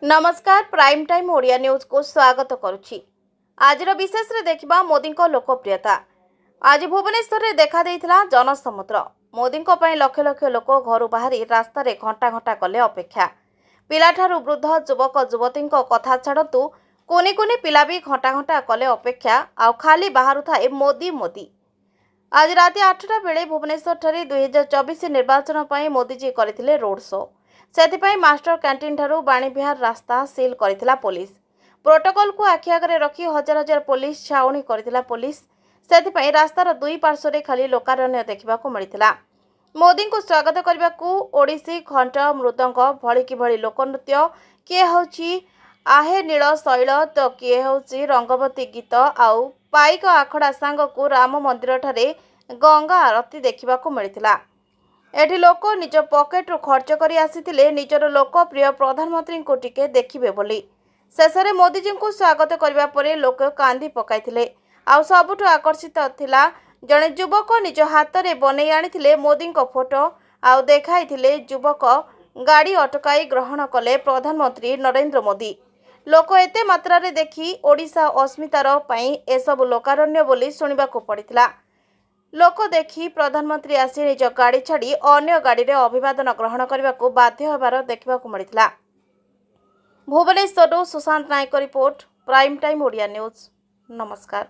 नमस्कार prime time Odia news को स्वागत करुछि। आज विशेष रे देखिबा मोदी को लोकप्रियता। आज भुवनेश्वर रे देखा देइथिला जनसमुद्र। मोदी को पई लक्ष लक्ष लोक घर बाहरी रास्ता रे घंटा घंटा कले अपेक्षा। पिलाठारु वृद्ध युवक युवती कथा छाड़तु कोनी कोनी पिला भी घंटा घंटा कले अपेक्षा आउ खाली बाहरु थाए मोदी मोदी। आज राति 8टा बेले भुवनेश्वर ठारे 2024 निर्वाचन पई मोदीजी करथिले रोड शो। सेथिपाई मास्टर कैंटीन ठारू बाणीविहार रास्ता सील करथिला पुलिस। प्रोटोकॉल को आखि आगे रखी हजार हजार पुलिस छाउणी करथिला पुलिस। सेथिपाई रास्तार दुई पार्श्व खाली लोकारण्य देखा मिलता। मोदी को स्वागत करने को ओडिसी घंट मृदंग भली कि भली लोकनृत्य किए हूँ आहे नील शैल तो किए हूँ रंगवती गीत आउ पाइक आखड़ा सांग को राम मंदिर ठारे गंगा आरती देखा मिलता। एठी लोक निज पॉकेट रु खर्च करी आसीथिले निजर लोकप्रिय प्रधानमंत्री को टिके देखिबे बोली। शेषरे मोदीजी को स्वागत करबा परे लोक कांदी पकाइथिले। आउ सबुठु आकर्षित थिला जणे युवक निज हाथ रे बनै आनिथिले मोदी को फोटो आउ देखाइथिले युवक गाड़ी अटकाई ग्रहण कले प्रधानमंत्री नरेंद्र मोदी। लोक एते मात्रा रे देखि ओडिशा अस्मितार पई एसबु लोकारण्य बोली सुनिबाकू पड़िथिला। लोक देखि प्रधानमंत्री आसी निज गाड़ी छाड़ी अन्य गाड़ी रे अभिवादन ग्रहण करने को बाध्य होबार देखा मिलता। Bhubaneswar Sushant Nayak report prime time Odia news. नमस्कार।